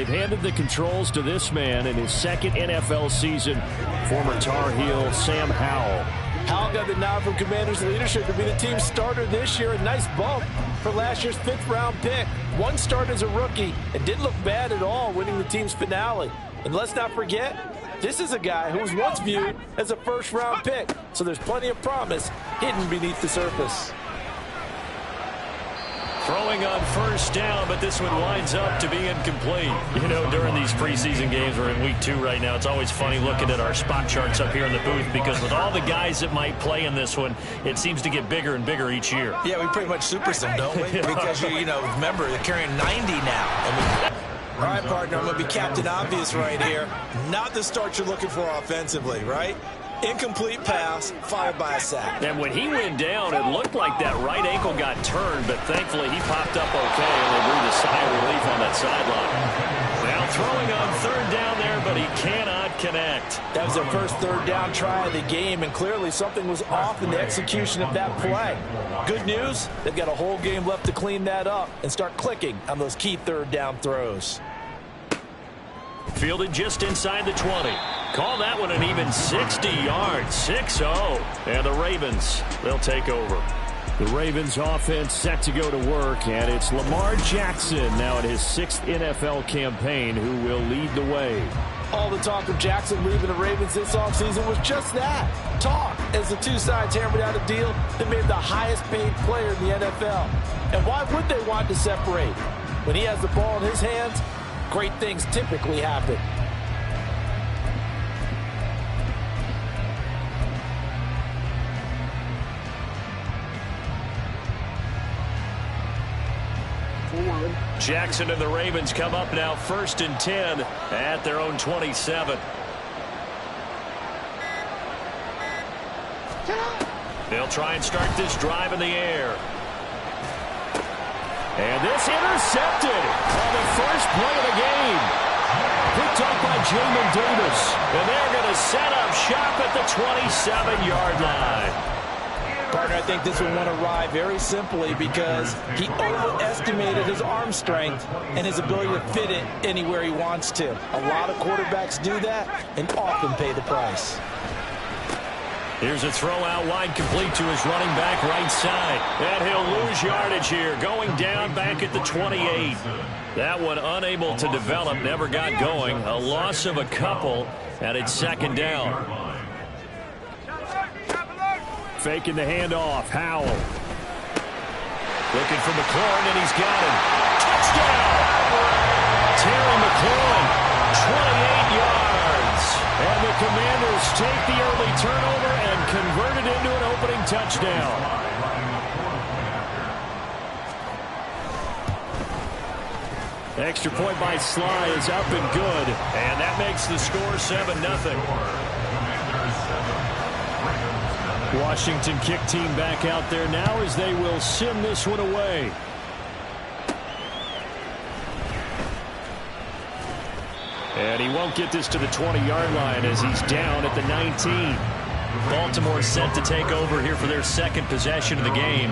they've handed the controls to this man in his second NFL season, former Tar Heel Sam Howell. Howell got the nod from Commanders leadership to be the team starter this year. A nice bump for last year's 5th-round pick. One start as a rookie and didn't look bad at all, winning the team's finale. And let's not forget, this is a guy who was once viewed as a first-round pick. So there's plenty of promise hidden beneath the surface. Throwing on first down, but this one winds up to be incomplete. You know, during these preseason games, we're in week 2 right now, it's always funny looking at our spot charts up here in the booth because with all the guys that might play in this one, it seems to get bigger and bigger each year. Yeah, we pretty much super them, don't we? Because, you know, remember, they're carrying 90 now. All right, partner, I'm going to be Captain Obvious right here. Not the start you're looking for offensively, right? Incomplete pass, followed by a sack. And when he went down, it looked like that right ankle got turned, but thankfully he popped up okay, and they breathed a sigh of relief on that sideline. Now throwing on third down there, but he cannot connect. That was their first third down try of the game, and clearly something was off in the execution of that play. Good news, they've got a whole game left to clean that up and start clicking on those key third down throws. Fielded just inside the 20. Call that one an even 60 yards, 6-0. And the Ravens, they'll take over. The Ravens offense set to go to work, and it's Lamar Jackson now in his 6th NFL campaign who will lead the way. All the talk of Jackson leaving the Ravens this offseason was just that, talk, as the two sides hammered out a deal that made the highest paid player in the NFL. And why would they want to separate? When he has the ball in his hands, great things typically happen. Jackson and the Ravens come up now 1st and 10 at their own 27. They'll try and start this drive in the air. And this intercepted on the first play of the game. Picked up by Jamin Davis. And they're going to set up shop at the 27-yard line. Partner, I think this one went awry very simply because he overestimated his arm strength and his ability to fit it anywhere he wants to. A lot of quarterbacks do that and often pay the price. Here's a throw out wide, complete to his running back right side. And he'll lose yardage here, going down back at the 28. That one unable to develop, never got going. A loss of a couple, and it's 2nd down. Faking the handoff, Howell. Looking for McLaurin, and he's got him. Touchdown! Terry McLaurin, 28 yards. And the Commanders take the early turnover and convert it into an opening touchdown. Extra point by Sly is up and good. And that makes the score 7-0. Washington kick team back out there now as they will send this one away. And he won't get this to the 20-yard line as he's down at the 19. Baltimore set to take over here for their 2nd possession of the game.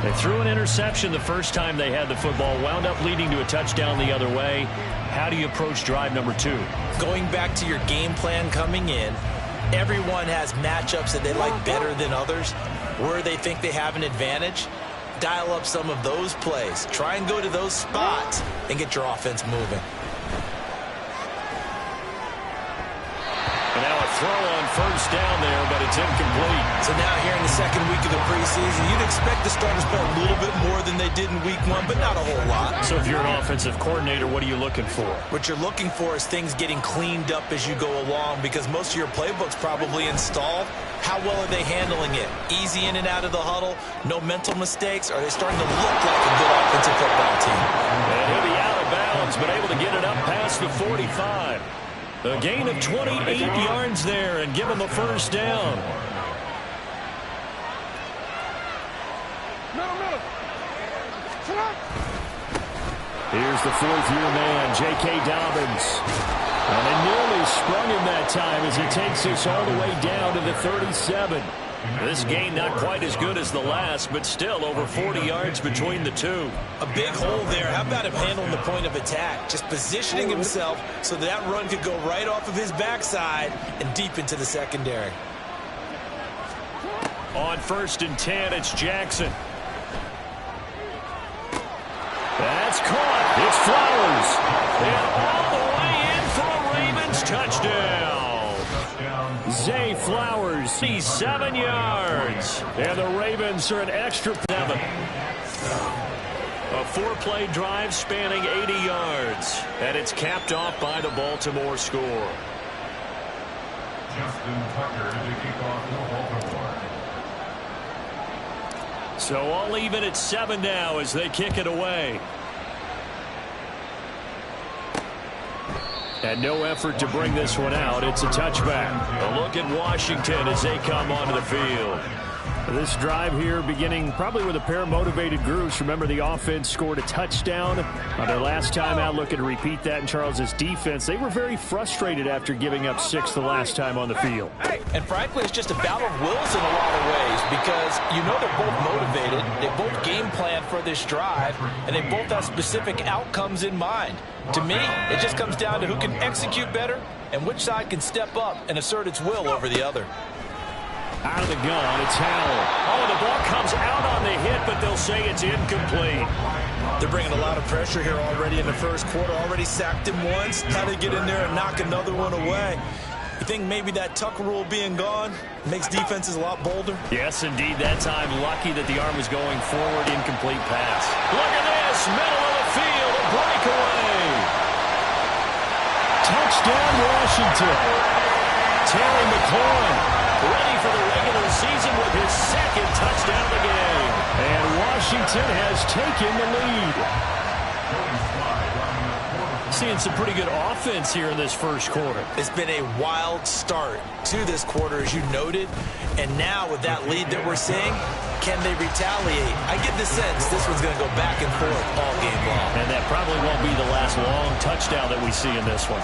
They threw an interception the first time they had the football, wound up leading to a touchdown the other way. How do you approach drive number 2? Going back to your game plan coming in, everyone has matchups that they like better than others, where they think they have an advantage. Dial up some of those plays. Try and go to those spots and get your offense moving. And now a throw on first down there, but it's incomplete. So now here in the 2nd week of the preseason, you'd expect the starters to play a little bit more than they did in week 1, but not a whole lot. So if you're an offensive coordinator, what are you looking for? What you're looking for is things getting cleaned up as you go along, because most of your playbook's probably installed. How well are they handling it? Easy in and out of the huddle? No mental mistakes? Are they starting to look like a good offensive football team? And he'll be out of bounds, but able to get it up past the 45. A gain of 28 yards there and give him a first down. Here's the 4th-year man, J.K. Dobbins. And they nearly sprung him that time as he takes us all the way down to the 37. This gain not quite as good as the last, but still over 40 yards between the two. A big hole there. How about him handling the point of attack? Just positioning himself so that run could go right off of his backside and deep into the secondary. On 1st and 10, it's Jackson. That's caught. It's Flowers. And all the way in for a Ravens touchdown. Zay Flowers, he's 7 yards. And the Ravens are an extra 7. A 4-play drive spanning 80 yards. And it's capped off by the Baltimore score. Justin Tucker to kick off for Baltimore. So all even at 7 now as they kick it away. And no effort to bring this one out. It's a touchback. A look at Washington as they come onto the field. This drive here beginning probably with a pair of motivated groups. Remember, the offense scored a touchdown on their last time out. Looking to repeat that in Charles's defense. They were very frustrated after giving up 6 the last time on the field. And frankly, it's just a battle of wills in a lot of ways because you know they're both motivated. They both game plan for this drive, and they both have specific outcomes in mind. To me, it just comes down to who can execute better and which side can step up and assert its will over the other. Out of the gun, it's Howell. Oh, the ball comes out on the hit, but they'll say it's incomplete. They're bringing a lot of pressure here already in the first quarter. Already sacked him once. How they get in there and knock another one away. You think maybe that tuck rule being gone makes defenses a lot bolder? Yes, indeed. That time, lucky that the arm was going forward. Incomplete pass. Look at this. Middle of the field. A breakaway. Touchdown, Washington. Terry McLaurin ready for the regular season with his 2nd touchdown of the game. And Washington has taken the lead. Seeing some pretty good offense here in this first quarter. It's been a wild start to this quarter, as you noted. And now with that lead that we're seeing, can they retaliate? I get the sense this one's going to go back and forth all game long. And that probably won't be the last long touchdown that we see in this one.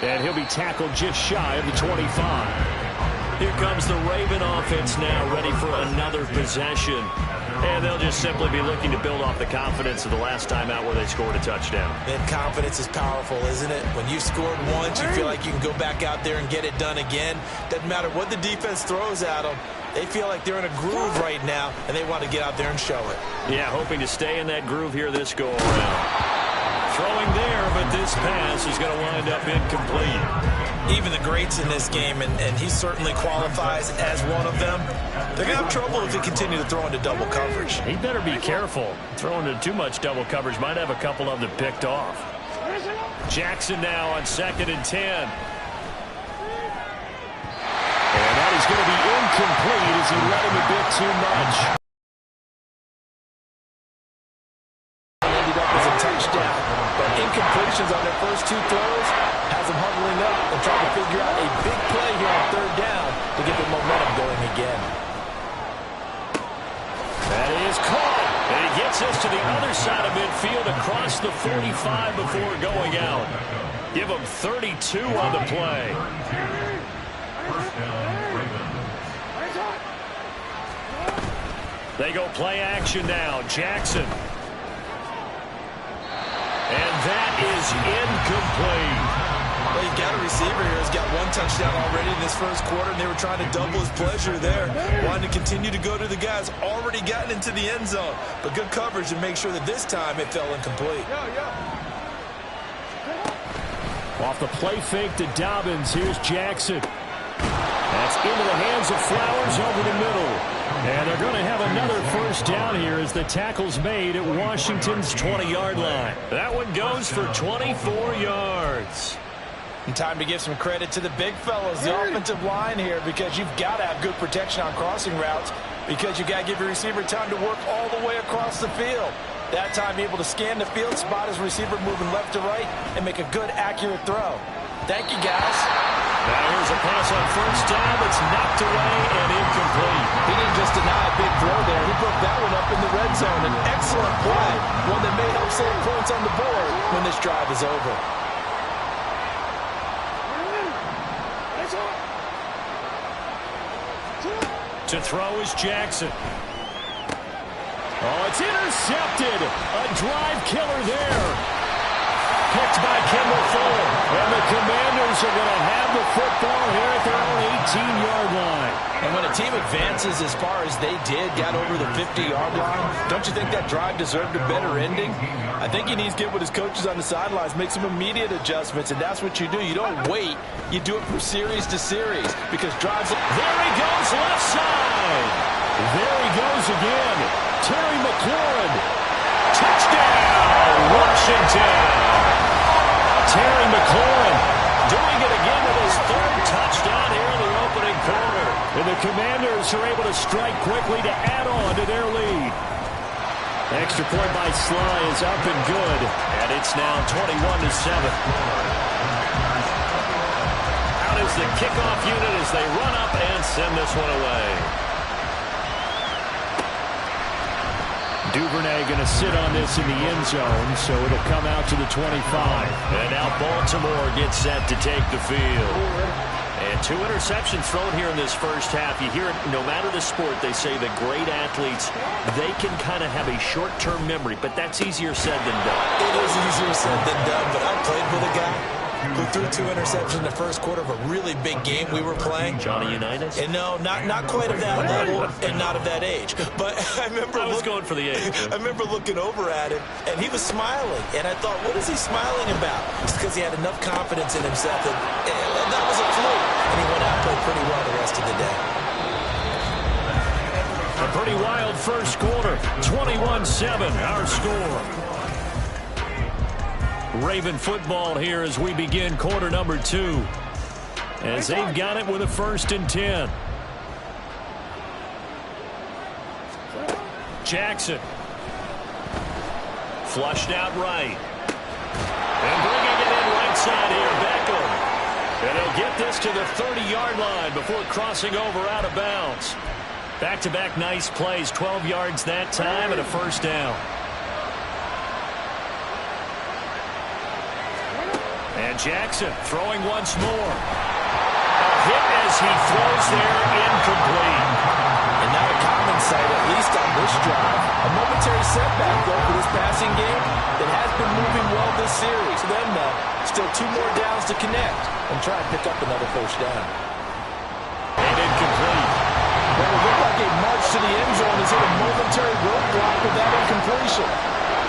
And he'll be tackled just shy of the 25. Here comes the Raven offense now, ready for another possession. And they'll just simply be looking to build off the confidence of the last time out where they scored a touchdown. And confidence is powerful, isn't it? When you scored once, you feel like you can go back out there and get it done again. Doesn't matter what the defense throws at them. They feel like they're in a groove right now, and they want to get out there and show it. Yeah, hoping to stay in that groove here this go-around. Throwing there, but this pass is going to wind up incomplete. Even the greats in this game, and he certainly qualifies as one of them, they're going to have trouble if they continue to throw into double coverage. He better be careful. Throwing into too much double coverage might have a couple of them picked off. Jackson now on 2nd and 10. And that is going to be incomplete as he let him a bit too much. Ended up as a touchdown. But incompletions on their first 2 throws has them huddling up and trying to figure out a big play here on 3rd down to get the momentum going again. That is caught. And he gets us to the other side of midfield across the 45 before going out. Give him 32 on the play. They go play action now. Jackson. And that is incomplete. Well, you've got a receiver here who's got 1 touchdown already in this first quarter, and they were trying to double his pleasure there. Wanting to continue to go to the guys already gotten into the end zone. But good coverage to make sure that this time it fell incomplete. Off the play fake to Dobbins. Here's Jackson. That's into the hands of Flowers over the middle. And they're going to have another first down here as the tackle's made at Washington's 20-yard line. That one goes for 24 yards. And time to give some credit to the big fellas, the offensive line here, because you've got to have good protection on crossing routes because you've got to give your receiver time to work all the way across the field. That time able to scan the field, spot his receiver moving left to right, and make a good, accurate throw. Thank you, guys. Now here's a pass on first down that's knocked away and incomplete. He didn't just deny a big throw there. He broke that one up in the red zone. An excellent play, one that may help excellent points on the board when this drive is over. To throw is Jackson. Oh, it's intercepted. A drive killer there. Picked by Kendall Fuller. And the Commanders are going to have the football here at their own 18-yard line. And when a team advances as far as they did, got over the 50-yard line, don't you think that drive deserved a better ending? I think he needs to get with his coaches on the sidelines, make some immediate adjustments, and that's what you do. You don't wait. You do it from series to series because drives... There he goes, left side. There he goes again. Terry McLaurin. Touchdown, Washington. Terry McLaurin doing it again with his third touchdown here in the opening quarter. And the Commanders are able to strike quickly to add on to their lead. Extra point by Sly is up and good. And it's now 21-7. Out is the kickoff unit as they run up and send this one away. Duvernay going to sit on this in the end zone, so it'll come out to the 25. And now Baltimore gets set to take the field. And 2 interceptions thrown here in this first half. You hear it, no matter the sport, they say that great athletes, they can kind of have a short-term memory, but that's easier said than done. It is easier said than done, but I played with a guy who threw 2 interceptions in the first quarter of a really big game we were playing. Johnny Unitas? And no, not quite of that level and not of that age. But I remember I was going for the age. I remember looking over at him, and he was smiling. And I thought, what is he smiling about? It's because he had enough confidence in himself that that was a fluke. And he went out and played pretty well the rest of the day. A pretty wild first quarter. 21-7, our score. Raven football here as we begin quarter number 2. As they've got it with a 1st and 10. Jackson. Flushed out right. And bringing it in right side here, Beckham. And he'll get this to the 30-yard line before crossing over out of bounds. Back-to-back nice plays, 12 yards that time and a 1st down. And Jackson throwing once more. A hit as he throws there, incomplete. And not a common sight, at least on this drive. A momentary setback, though, for this passing game that has been moving well this series. For them, though, still 2 more downs to connect and try and pick up another 1st down. And incomplete. Well, it looked like a march to the end zone has hit a momentary roadblock with that incompletion.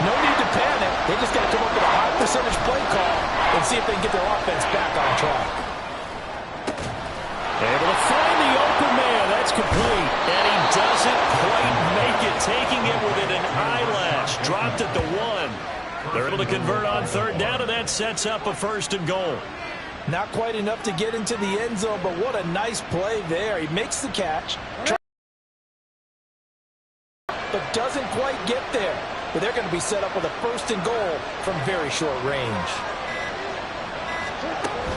No need to panic. They just got to come up with a high percentage play call and see if they can get their offense back on track. Able to find the open man. That's complete. And he doesn't quite make it, taking it within an eyelash. Dropped at the 1. They're able to convert on 3rd down, and that sets up a 1st and goal. Not quite enough to get into the end zone, but what a nice play there. He makes the catch, but doesn't quite get there. But they're going to be set up with a 1st and goal from very short range.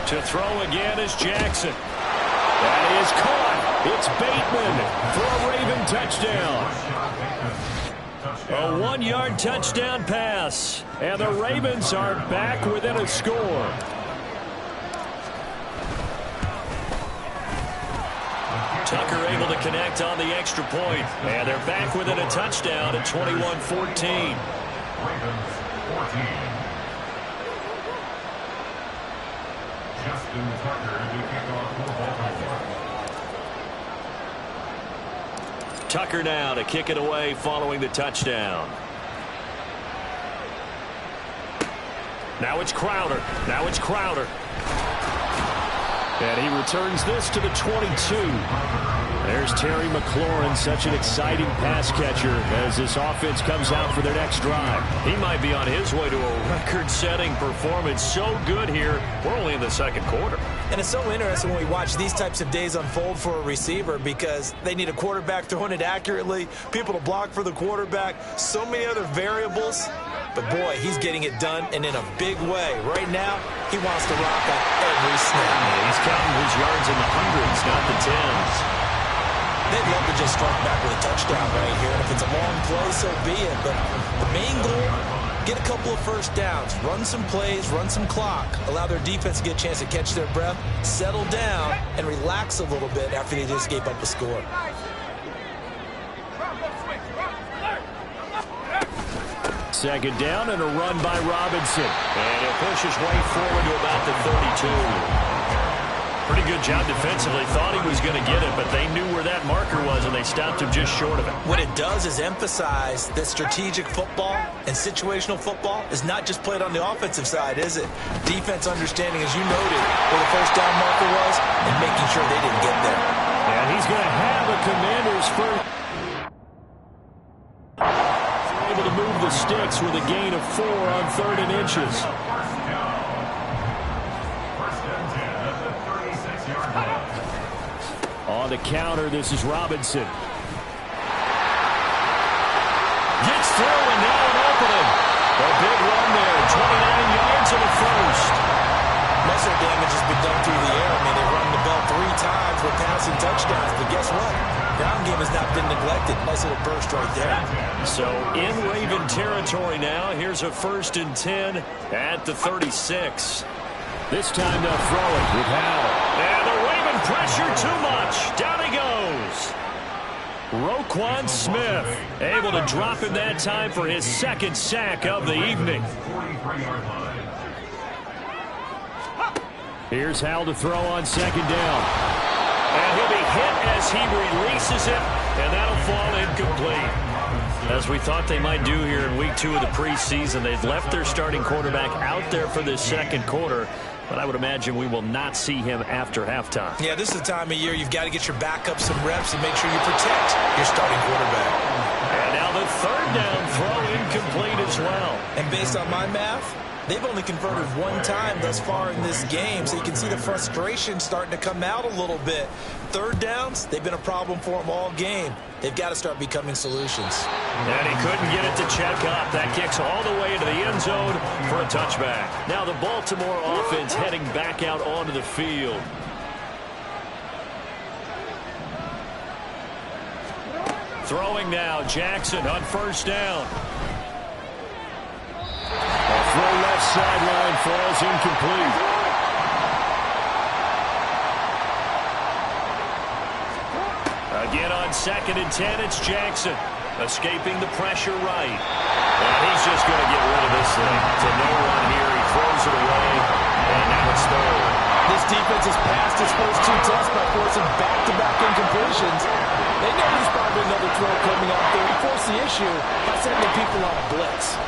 To throw again is Jackson. That is caught. It's Bateman for a Raven touchdown. A 1-yard touchdown pass. And the Ravens are back within a score. Tucker able to connect on the extra point. And they're back within a touchdown at 21-14. Ravens 14. Justin Tucker to kick off for Baltimore. Tucker now to kick it away following the touchdown. Now it's Crowder. Now it's Crowder. And he returns this to the 22. There's Terry McLaurin, such an exciting pass catcher as this offense comes out for their next drive. He might be on his way to a record-setting performance. So good here. We're only in the 2nd quarter. And it's so interesting when we watch these types of days unfold for a receiver because they need a quarterback throwing it accurately, people to block for the quarterback, so many other variables. But, boy, he's getting it done, and in a big way. Right now, he wants to rock on every snap. He's counting his yards in the hundreds, not the tens. They'd love to just strike back with a touchdown right here. And if it's a long play, so be it. But the main goal, Get a couple of first downs, run some plays, run some clock, allow their defense to get a chance to catch their breath, settle down, and relax a little bit after they just gave up a score. Second down and a run by Robinson. And he'll push his way forward to about the 32. Pretty good job defensively. Thought he was going to get it, but they knew where that marker was, and they stopped him just short of it. What it does is emphasize that strategic football and situational football is not just played on the offensive side, is it? Defense understanding, as you noted, where the first down marker was and making sure they didn't get there. And he's going to have a Commanders first. Able to move the sticks with a gain of 4 on 3rd and inches. On the counter, this is Robinson. Gets through and now an opening. A big run there, 29 yards and a first. Muscle damage has been done through the air. I mean, they've run the ball 3 times with passing touchdowns, but guess what? Ground game has not been neglected. Nice little burst right there. So in Raven territory now, here's a 1st and 10 at the 36. This time they'll throw it with Howell. And the Raven pressure too much. Down he goes. Roquan Smith able to drop him that time for his 2nd sack of the evening. Here's Howell to throw on 2nd down. And he'll be hit as he releases it, and that'll fall incomplete. As we thought they might do here in week 2 of the preseason, they've left their starting quarterback out there for this 2nd quarter. But I would imagine we will not see him after halftime. Yeah, this is the time of year you've got to get your backup some reps and make sure you protect your starting quarterback. And now the 3rd down throw incomplete as well. And based on my math, they've only converted 1 time thus far in this game, so you can see the frustration starting to come out a little bit. 3rd downs, they've been a problem for them all game. They've got to start becoming solutions. And he couldn't get it to check up. That kicks all the way into the end zone for a touchback. Now the Baltimore offense heading back out onto the field. Throwing now, Jackson on 1st down. A throw left sideline falls incomplete. Again on 2nd and 10, it's Jackson. Escaping the pressure right. And he's just going to get rid of this thing. To no one here, he throws it away. And now it's 3rd. This defense has passed its first 2 tests by forcing back-to-back incompletions. They know there's probably another throw coming up there. They force the issue by sending people on a blitz.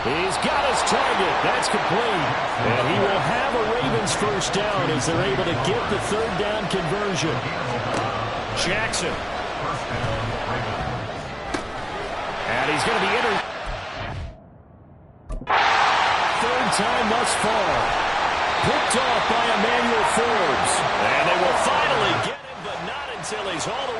He's got his target. That's complete. And he will have a Ravens 1st down as they're able to get the 3rd down conversion. Jackson. And he's going to be entered. 3rd time thus far. Picked off by Emmanuel Forbes. And they will finally get him, but not until he's all the way.